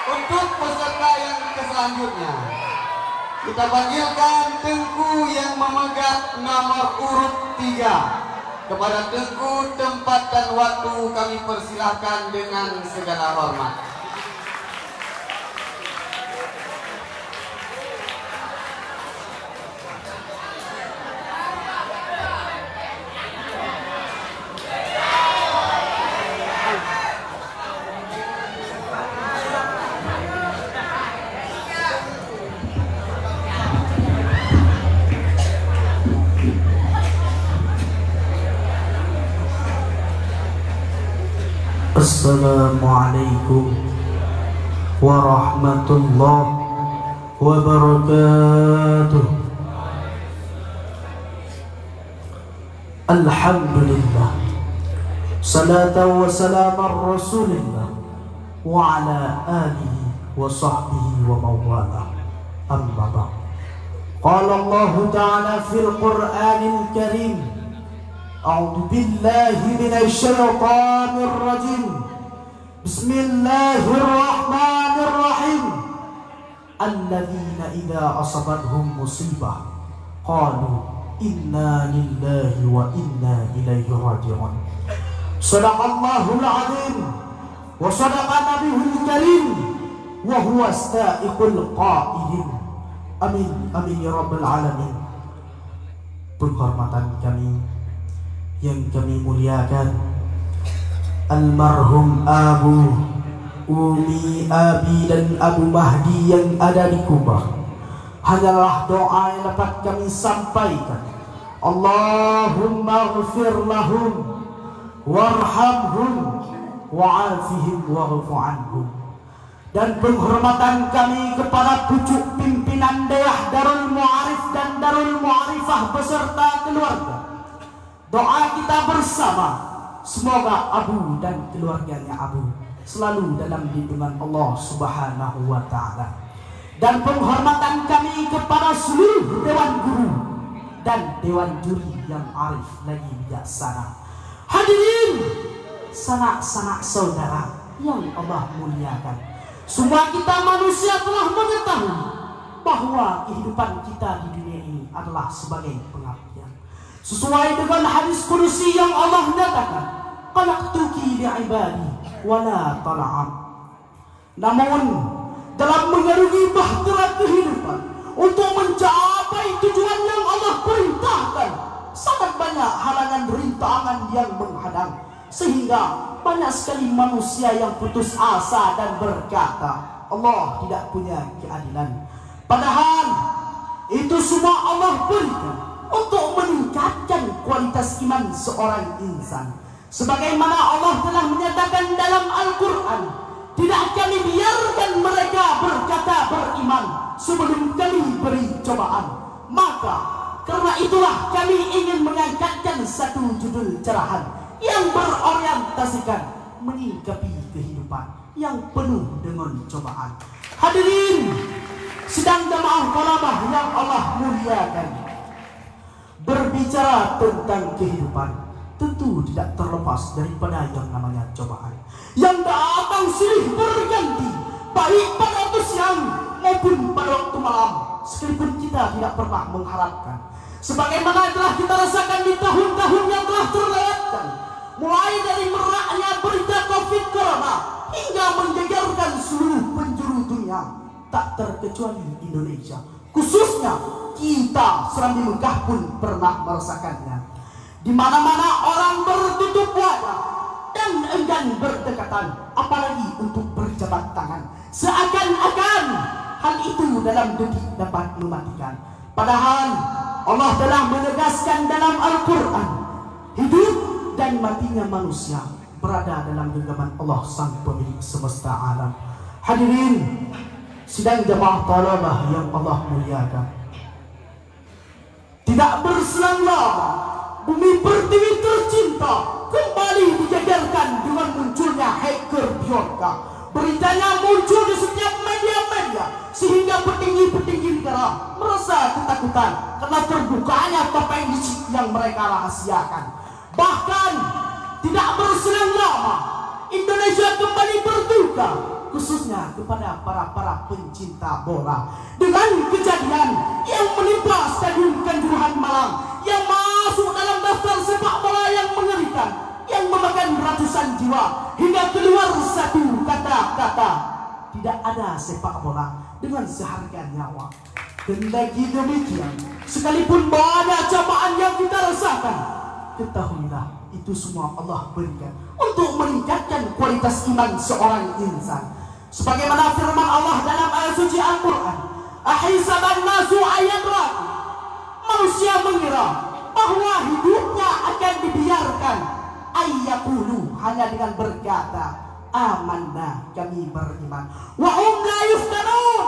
Untuk peserta yang selanjutnya, kita panggilkan Tengku yang memegang nomor urut 3. Kepada Tengku, tempat dan waktu kami persilahkan dengan segala hormat. Assalamualaikum warahmatullahi wabarakatuh. Alhamdulillah, salatu wa salam rasulillah wa ala alihi wa sahbihi wa mawala. Amma ba'd. Qala Allah ta'ala fil Qur'anil Karim, أعوذ بالله من الشيطان الرجيم بسم الله الرحمن الرحيم الذين إذا أصابتهم مصيبة قالوا إنا لله وإنا إليه راجعون. صدق الله العظيم وصدق نبيه الكريم وهو الصادق القائل. Amin amin ya rabbal alamin. Penghormatan kami yang kami muliakan almarhum Abu Umi Abi dan Abu Mahdi yang ada di Kubah, hanyalah doa yang dapat kami sampaikan. Allahumma ghfir lahum warhamhum wa'afihim wa'fu anhum. Dan penghormatan kami kepada pucuk pimpinan Dayah Darul Mu'arif dan Darul Mu'arifah beserta keluarga. Doa kita bersama, semoga Abu dan keluarganya Abu selalu dalam lindungan Allah Subhanahu wa ta'ala. Dan penghormatan kami kepada seluruh dewan guru dan dewan juri yang arif lagi bijaksana. Hadirin sanak-sanak saudara yang Allah muliakan, semua kita manusia telah mengetahui bahwa kehidupan kita di dunia ini adalah sebagai pengabdian. Sesuai dengan hadis kursi yang Allah nyatakan, "Khalaqtuki li'ibadi wa la tal'am." Namun dalam mengarungi bahtera kehidupan untuk mencapai tujuan yang Allah perintahkan, sangat banyak halangan rintangan yang menghadang, sehingga banyak sekali manusia yang putus asa dan berkata Allah tidak punya keadilan. Padahal itu semua Allah berikan untuk meningkatkan kualitas iman seorang insan. Sebagaimana Allah telah menyatakan dalam Al-Quran, tidak kami biarkan mereka berkata beriman sebelum kami beri cobaan. Maka karena itulah kami ingin mengangkatkan satu judul cerahan yang berorientasikan menyikapi kehidupan yang penuh dengan cobaan. Hadirin sidang jamaah thalabah yang Allah muliakan, berbicara tentang kehidupan tentu tidak terlepas daripada yang namanya cobaan yang datang silih berganti, baik pada waktu siang maupun pada waktu malam, sekalipun kita tidak pernah mengharapkan. Sebagaimana telah kita rasakan di tahun-tahun yang telah terlewatkan, mulai dari meraknya berita COVID Corona hingga mengejarkan seluruh penjuru dunia, tak terkecuali Indonesia. Khususnya kita Serambi Mekah pun pernah merasakannya. Di mana-mana orang bertutup wajah dan enggan berdekatan, apalagi untuk berjabat tangan, seakan-akan hal itu dalam detik dapat mematikan. Padahal Allah telah menegaskan dalam Al-Quran, hidup dan matinya manusia berada dalam genggaman Allah sang pemilik semesta alam. Hadirin sidang jamaah thalabah yang Allah muliakan, tidak berselang lama bumi pertiwi tercinta kembali digegerkan dengan munculnya hacker Bjorka. Beritanya muncul di setiap media-media sehingga petinggi-petinggi negara merasa ketakutan karena terbukanya topeng licik yang mereka rahasiakan. Bahkan tidak berselang lama Indonesia kembali berduka khususnya kepada para pencinta bola dengan kejadian yang menimpa Stadion Kanjuruhan Malang yang masuk dalam daftar sepak bola yang mengerikan, yang memakan ratusan jiwa hingga keluar satu kata-kata, tidak ada sepak bola dengan seharga nyawa. Kendati demikian, sekalipun banyak cobaan yang kita rasakan, ketahuilah itu semua Allah berikan untuk meningkatkan kualitas iman seorang insan. Sebagaimana firman Allah dalam ayat suci Al-Quran, ahisaban nasu ayadraku, manusia mengira bahwa hidupnya akan dibiarkan, ayyakulu, hanya dengan berkata amanna, kami beriman, wa hum la yuftanun,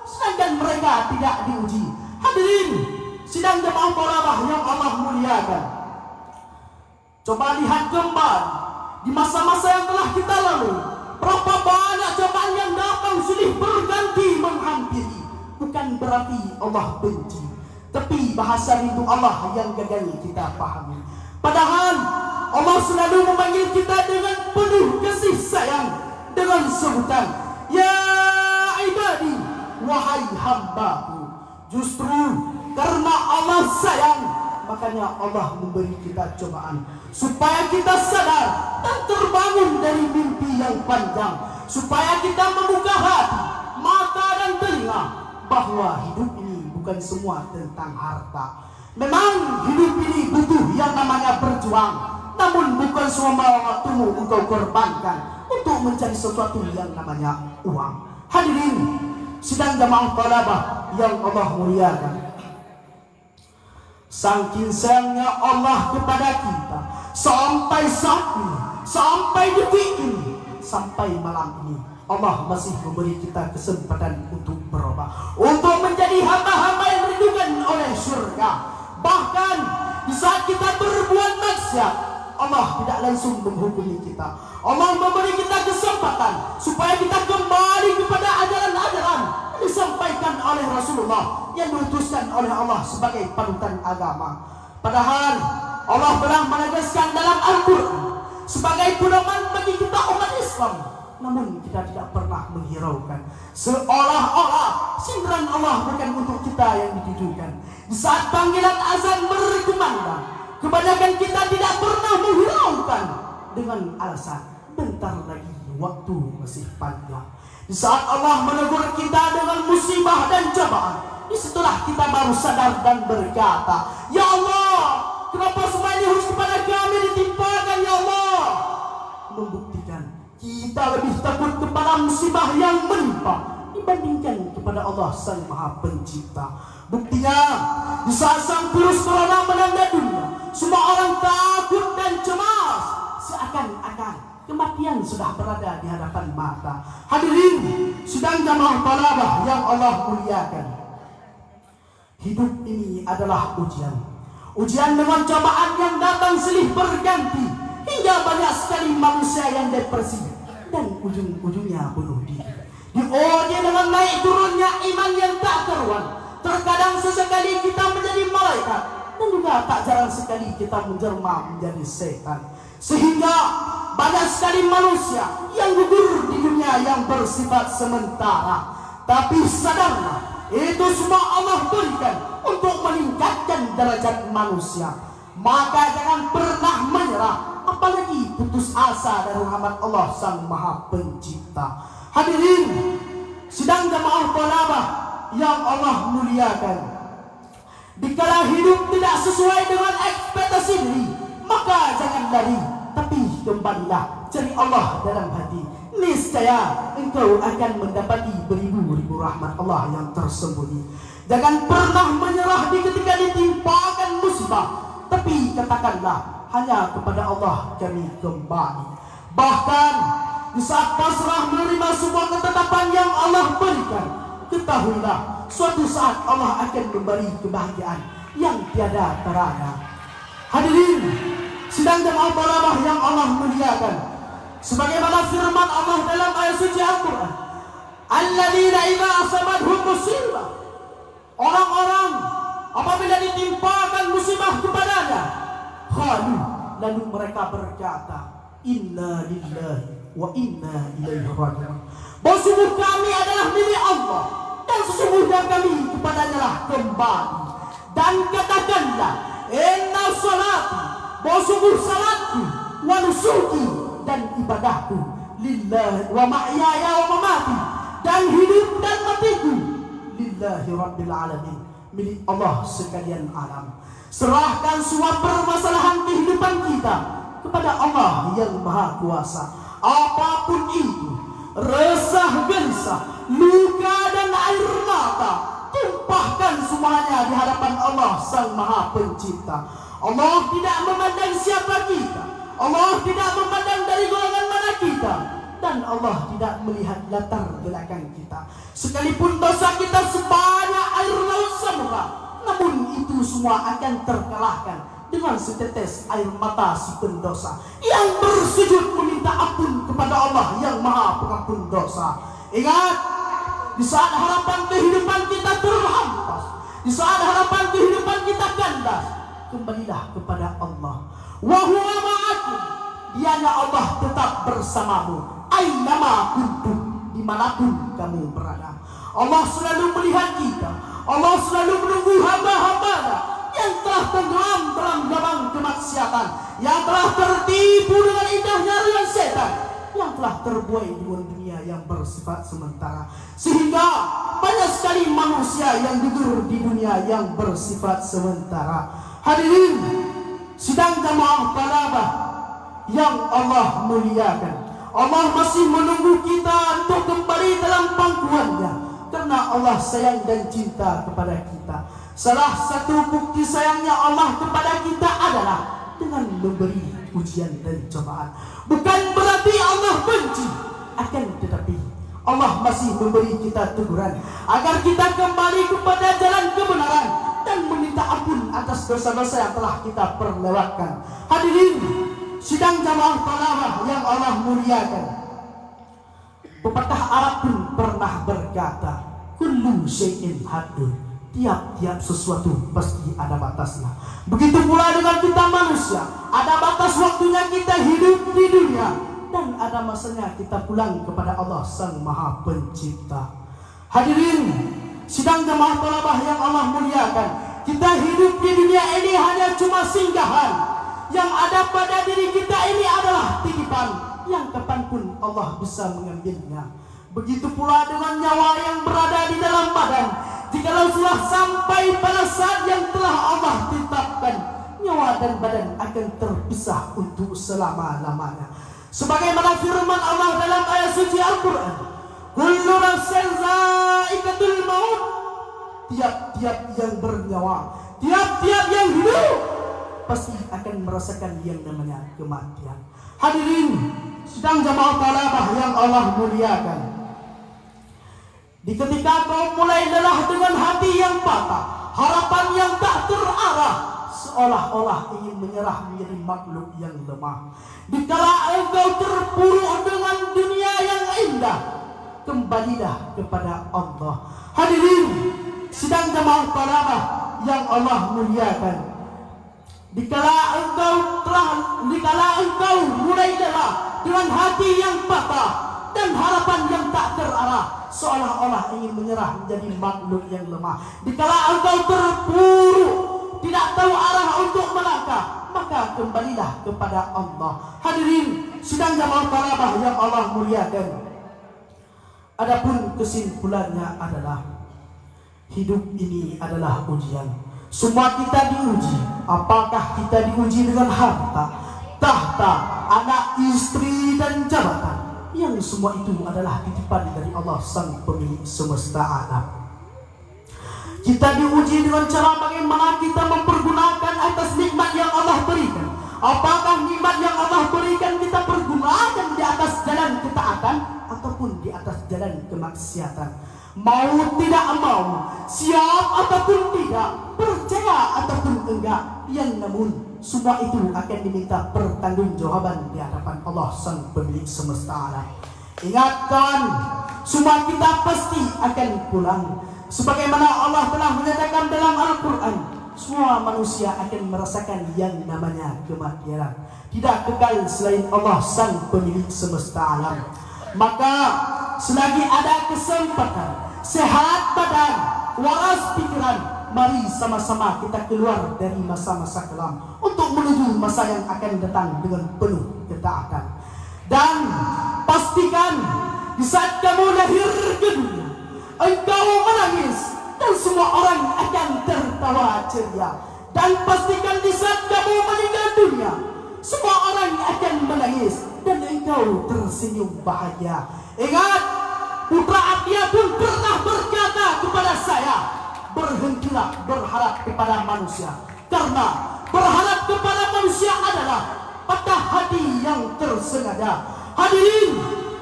sedangkan mereka tidak diuji. Hadirin sidang jemaah bola yang Allah muliakan, coba lihat kembali di masa-masa yang telah kita lalui, berapa banyak cobaan yang datang silih berganti menghampiri. Bukan berarti Allah benci, tapi bahasa rindu Allah yang gagal kita pahami. Padahal Allah selalu memanggil kita dengan penuh kasih sayang dengan sebutan ya ibadi, wahai hambaku. Justru karena Allah sayang, makanya Allah memberi kita cobaan supaya kita sadar dan terbangun dari mimpi yang panjang, supaya kita membuka hati, mata dan telinga bahwa hidup ini bukan semua tentang harta. Memang hidup ini butuh yang namanya berjuang, namun bukan semua waktumu engkau korbankan untuk mencari sesuatu yang namanya uang. Hadirin sidang jamaah talabah yang Allah muliakan, saking sayangnya Allah kepada kita, sampai saat ini, sampai detik ini, sampai malam ini, Allah masih memberi kita kesempatan untuk berubah, untuk menjadi hamba-hamba yang dirindukan oleh surga. Bahkan di saat kita berbuat maksiat, Allah tidak langsung menghukumi kita. Allah memberi kita kesempatan supaya kita kembali kepada ajaran-ajaran yang disampaikan oleh Rasulullah yang diutuskan oleh Allah sebagai panutan agama. Padahal Allah pernah menegaskan dalam Al-Quran sebagai pedoman bagi kita umat Islam, namun kita tidak pernah menghiraukan, seolah-olah sindiran Allah bukan untuk kita yang ditujukan. Di saat panggilan azan berkumandang, kebanyakan kita tidak pernah menghiraukan dengan alasan bentar lagi, waktu masih panjang. Di saat Allah menegur kita dengan musibah dan cobaan, disitulah kita baru sadar dan berkata, ya Allah, kenapa semua ini harus kepada kami ditimpakan, ya Allah? Membuktikan kita lebih takut kepada musibah yang menimpa dibandingkan kepada Allah Sang Maha Pencipta. Buktinya, di saat sang virus corona melanda dunia, semua orang takut dan cemas, seakan-akan kematian sudah berada di hadapan mata. Hadirin sidang jamaah talabah yang Allah muliakan, hidup ini adalah ujian. Ujian dengan cobaan yang datang silih berganti, hingga banyak sekali manusia yang depresi dan ujung-ujungnya bunuh diri. Diuji dengan naik turunnya iman yang tak karuan. Terkadang sesekali kita menjadi malaikat, dan juga tak jarang sekali kita menjelma menjadi setan. Sehingga banyak sekali manusia yang gugur di dunia yang bersifat sementara. Tapi sadarlah, itu semua Allah berikan untuk meningkatkan derajat manusia. Maka jangan pernah menyerah, apalagi putus asa dari rahmat Allah Sang Maha Pencipta. Hadirin sidang jamaah talabah yang Allah muliakan, dikala hidup tidak sesuai dengan ekspektasi diri, maka jangan lari, tapi kembalilah cari Allah dalam hati. Niscaya engkau akan mendapati beribu-ribu rahmat Allah yang tersembunyi. Jangan pernah menyerah ketika ditimpakan musibah, tapi katakanlah hanya kepada Allah kami kembali. Bahkan di saat pasrah menerima sebuah ketetapan yang Allah berikan, ketahuilah suatu saat Allah akan memberi kebahagiaan yang tiada tara. Hadirin sidang jamaah talabah yang Allah muliakan, sebagaimana firman Allah dalam ayat suci Al-Quran, alladzina idza asabathum musibah, orang-orang apabila ditimpakan musibah kepadanya, qalu, lalu mereka berkata, inna lillahi wa inna ilaihi raji'un. bahwa sungguh kami adalah milik Allah dan sesungguhnya kami kepadanya lah kembali. Dan katakanlah, inna salati, bahwa sungguh salatku, wa nusuki, dan ibadahku, lillahi wa mahyaya wa mamati, dan hidup dan matiku, lillahi rabbil alamin, milik Allah sekalian alam. Serahkan semua permasalahan kehidupan kita kepada Allah yang Maha Kuasa. Apapun itu, resah gelisah, luka dan air mata, tumpahkan semuanya di hadapan Allah Sang Maha Pencipta. Allah tidak memandang siapa kita, Allah tidak memandang dari golongan mana kita, dan Allah tidak melihat latar belakang kita. Sekalipun dosa kita sebanyak air laut samudra, namun itu semua akan terkalahkan dengan setetes air mata si pendosa yang bersujud meminta ampun kepada Allah yang Maha Pengampun dosa. Ingat, di saat harapan kehidupan kita terhampas, di saat harapan kehidupan kita kandas, kembalilah kepada Allah. Wa huwa ma'akum, dianya Allah tetap bersamamu, ainama kuntum, dimanapun kamu berada. Allah selalu melihat kita, Allah selalu menunggu hamba-hambanya yang telah tenggelam dalam lubang kemaksiatan, yang telah tertipu dengan indahnya riang setan, yang telah terbuai dengan dunia yang bersifat sementara, sehingga banyak sekali manusia yang gugur di dunia yang bersifat sementara. Hadirin sidang jamaah talabah yang Allah muliakan, Allah masih menunggu kita untuk kembali dalam pangkuannya, karena Allah sayang dan cinta kepada kita. Salah satu bukti sayangnya Allah kepada kita adalah dengan memberi ujian dan cobaan. Bukan berarti Allah benci, akan tetapi Allah masih memberi kita teguran agar kita kembali kepada jalan kebenaran dan meminta ampun atas dosa-dosa yang telah kita perlewatkan. Hadirin sidang jamaah talabah yang Allah muliakan, pepatah Arab pun pernah berkata, kullu syai'in haddun, tiap-tiap sesuatu pasti ada batasnya. Begitu pula dengan kita manusia, ada batas waktunya kita hidup di dunia, dan ada masanya kita pulang kepada Allah Sang Maha Pencipta. Hadirin sidang jamaah talabah yang Allah muliakan, kita hidup di dunia ini hanya cuma singgahan. Yang ada pada diri kita ini adalah titipan yang kapanpun Allah bisa mengambilnya. Begitu pula dengan nyawa yang berada di dalam badan, jikalau sudah sampai pada saat yang telah Allah tetapkan, nyawa dan badan akan terpisah untuk selama-lamanya. Sebagaimana firman Allah dalam ayat suci Al-Quran, kullu nafsin za'iqatul maut, tiap-tiap yang bernyawa, tiap-tiap yang hidup pasti akan merasakan yang namanya kematian. Hadirin sidang jamaah talabah yang Allah muliakan, di ketika kau mulai lelah dengan hati yang patah, harapan yang tak terarah, seolah-olah ingin menyerah menjadi makhluk yang lemah, dikala engkau terpuruk dengan dunia yang indah, kembalilah kepada Allah. Hadirin sidang jamaah talabah yang Allah muliakan, dikala engkau mulai lelah dengan hati yang patah dan harapan yang tak terarah, seolah-olah ingin menyerah menjadi makhluk yang lemah, dikala engkau terpuruk tidak tahu arah untuk melangkah, maka kembalilah kepada Allah. Hadirin sidang jamaah talabah yang Allah muliakan, adapun kesimpulannya adalah hidup ini adalah ujian. Semua kita diuji. Apakah kita diuji dengan harta, tahta, anak, istri, dan jabatan, yang semua itu adalah titipan dari Allah Sang Pemilik semesta alam. Kita diuji dengan cara bagaimana kita mempergunakan atas nikmat yang Allah berikan. Apakah nikmat yang Allah berikan kita pergunakan di atas jalan ketaatan ataupun di atas jalan kemaksiatan? Mau tidak mau, siap ataupun tidak, percaya ataupun enggak, yang namun semua itu akan diminta pertanggungjawaban di hadapan Allah Sang Pemilik semesta alam. Ingat kawan, semua kita pasti akan pulang. Sebagaimana Allah telah menyatakan dalam Al-Quran, semua manusia akan merasakan yang namanya kematian. Tidak kekal selain Allah Sang Pemilik semesta alam. Maka selagi ada kesempatan, sehat badan, waras pikiran, mari sama-sama kita keluar dari masa-masa kelam untuk menuju masa yang akan datang dengan penuh ketaatan. Dan pastikan di saat kamu lahir ke dunia, engkau menangis dan semua orang akan tertawa ceria. Dan pastikan di saat kamu meninggal dunia, semua orang akan menangis dan engkau tersenyum bahagia. Ingat, Putra Atia pun pernah berkata kepada saya, berhentilah berharap kepada manusia, karena berharap kepada manusia adalah patah hati yang tersengaja. Hadirin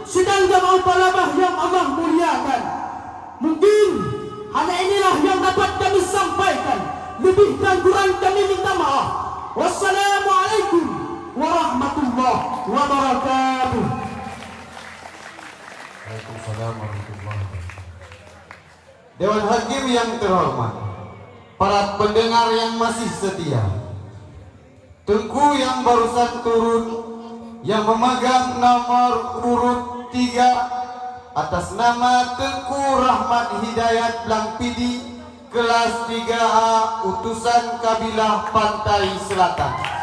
sidang jamaah ulama yang Allah muliakan, mungkin hanya inilah yang dapat kami sampaikan. Lebih dan kurang kami minta maaf. Wassalamualaikum warahmatullahi wabarakatuh. Waalaikumsalam warahmatullahi wabarakatuh. Dewan Hakim yang terhormat, para pendengar yang masih setia, Tengku yang barusan turun yang memegang nomor urut 3 atas nama Tengku Rahmat Hidayat Blangpidi, kelas 3A, utusan kabilah Pantai Selatan.